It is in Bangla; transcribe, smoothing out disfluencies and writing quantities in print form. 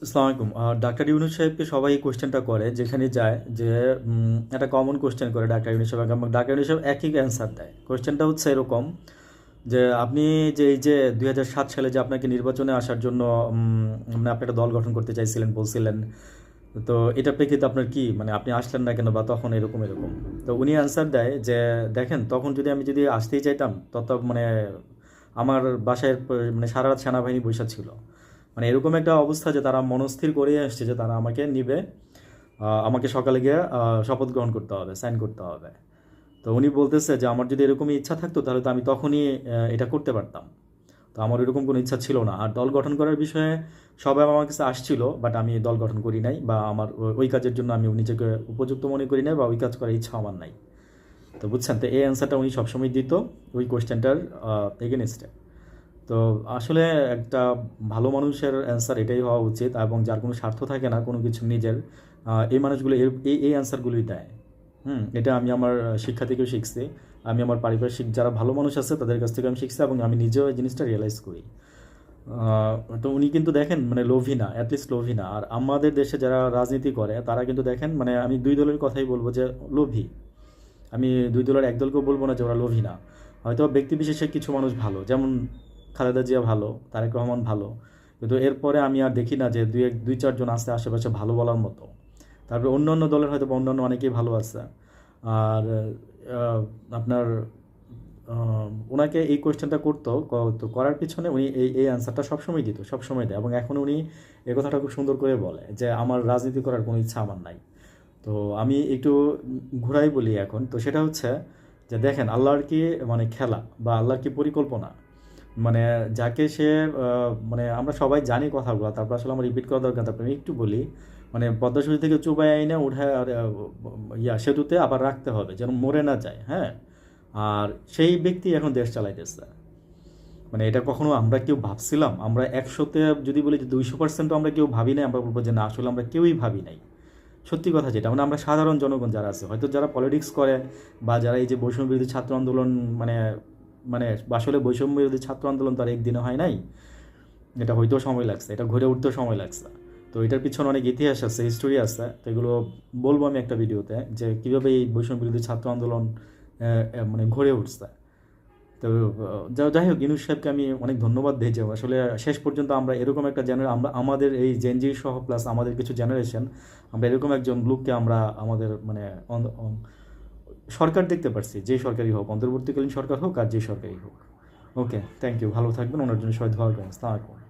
আসসালামু আলাইকুম। ডাক্তার ইউনূস সাহেবকে সবাই এই কোয়েশ্চেনটা করে যেখানে যায় যে একটা কমন কোয়েশ্চেন করে ডাক্তার ইউনূস সাহেব এবং ডাক্তার ইউনূস সাহেব একই অ্যান্সার দেয়। কোয়েশ্চেনটা হচ্ছে এরকম যে আপনি যে এই যে 2007 সালে যে আপনাকে নির্বাচনে আসার জন্য মানে আপনি একটা দল গঠন করতে চাইছিলেন বলছিলেন, তো এটা প্রেক্ষিতে আপনার কি মানে আপনি আসলেন না কেন বা তখন এরকম এরকম। তো উনি অ্যান্সার দেয় যে দেখেন তখন আমি যদি আসতেই চাইতাম তত মানে আমার বাসায় মানে সারা রাত সেনাবাহিনী বৈশা ছিল। মানে এরকম একটা অবস্থা যে তারা মনস্থির করে আসছে যে তারা আমাকে নিবে, আমাকে সকালে গিয়ে শপথ গ্রহণ করতে হবে, সাইন করতে হবে। তো উনি বলতেছে যে আমার যদি এরকমই ইচ্ছা থাকতো তাহলে তো আমি তখনই এটা করতে পারতাম। তো আমার এরকম কোনো ইচ্ছা ছিল না। আর দল গঠন করার বিষয়ে সবাই আমার কাছে আসছিল, বাট আমি দল গঠন করি নাই বা আমার ওই কাজের জন্য আমি নিজেকে উপযুক্ত মনে করি নাই বা ওই কাজ করার ইচ্ছা আমার নাই। তো বুঝছেন, তো এই অ্যান্সারটা উনি সবসময় দিত ওই কোয়েশ্চেনটার এগেনস্টে। তো আসলে একটা ভালো মানুষের অ্যান্সার এটাই হওয়া উচিত, এবং যার কোনো স্বার্থ থাকে না কোনো কিছু নিজের, এই মানুষগুলো এই অ্যান্সারগুলোই দেয়। এটা আমি আমার শিক্ষা থেকেও শিখছি। আমি আমার পারিপার্শ্বিক যারা ভালো মানুষ আছে তাদের কাছ থেকে আমি শিখছি এবং আমি নিজেও এই জিনিসটা রিয়েলাইজ করি। তো উনি কিন্তু দেখেন মানে লোভী না, অ্যাটলিস্ট লোভী না। আর আমাদের দেশে যারা রাজনীতি করে তারা কিন্তু দেখেন মানে আমি দুই দলের কথাই বলবো যে লোভী। আমি দুই দলের এক দলকেও বলবো না যে ওরা লোভী না। হয়তো ব্যক্তি বিশেষে কিছু মানুষ ভালো, যেমন খালেদা জিয়া ভালো, তারেক রহমান ভালো, কিন্তু এরপরে আমি আর দেখি না যে দুই চারজন আছে আশেপাশে ভালো বলার মতো। তারপরে অন্য অন্য দলের হয়তো বা অন্যান্য অনেকেই ভালো আছে। আর আপনার ওনাকে এই কোয়েশ্চেনটা করতো, তো করার পিছনে উনি এই অ্যান্সারটা সবসময় দিত, সবসময় দেয়, এবং এখন উনি এই কথাটা খুব সুন্দর করে বলে যে আমার রাজনীতি করার কোনো ইচ্ছা আমার নাই। তো আমি একটু ঘুরাই বলি এখন, তো সেটা হচ্ছে যে দেখেন আল্লাহর কি মানে খেলা বা আল্লাহর কি পরিকল্পনা, মানে যাকে সে মানে আমরা সবাই জানি কথাগুলো, তারপর আসলে আমার রিপিট করা দরকার, তারপর আমি একটু বলি। মানে পদ্মা সেতু থেকে চুবাই আইনে উঠায় আর সেতুতে আবার রাখতে হবে যেন মরে না যায়, হ্যাঁ। আর সেই ব্যক্তি এখন দেশ চালাইতেছে। মানে এটা কখনো আমরা কেউ ভাবছিলাম? আমরা একশোতে যদি বলি যে 200% আমরা কেউ ভাবি নাই, আমরা বলবো যে না আসলে আমরা কেউই ভাবি নাই। সত্যি কথা যেটা মানে আমরা সাধারণ জনগণ যারা আছে, হয়তো যারা পলিটিক্স করে বা যারা এই যে বৈষম্য বিরোধী ছাত্র আন্দোলন মানে মানে আসলে বৈষম্য বিরোধী ছাত্র আন্দোলন তো আর একদিনে হয় নাই। এটা হইতেও সময় লাগছে, এটা ঘুরে উঠতেও সময় লাগছে। তো এটার পিছনে অনেক ইতিহাস আছে, হিস্টোরি আছে, তো এগুলো বলবো আমি একটা ভিডিওতে যে কীভাবে এই বৈষম্য বিরোধী ছাত্র আন্দোলন মানে ঘুরে উঠছে। তো যাই হোক, ইউনূস সাহেবকে আমি অনেক ধন্যবাদ দিই যে আসলে শেষ পর্যন্ত আমরা এরকম একটা আমরা আমাদের এই জেনজি সহ প্লাস আমাদের কিছু জেনারেশন আমরা এরকম একজন লোককে আমরা আমাদের মানে সরকার দেখতে পারছি, যেই সরকারই হোক, অন্তর্বর্তীকালীন সরকার হোক আর যেই সরকারই হোক। ওকে, থ্যাংক ইউ, ভালো থাকবেন, ওনার জন্য সবাই দোয়া করবেন। আসসালামু আলাইকুম।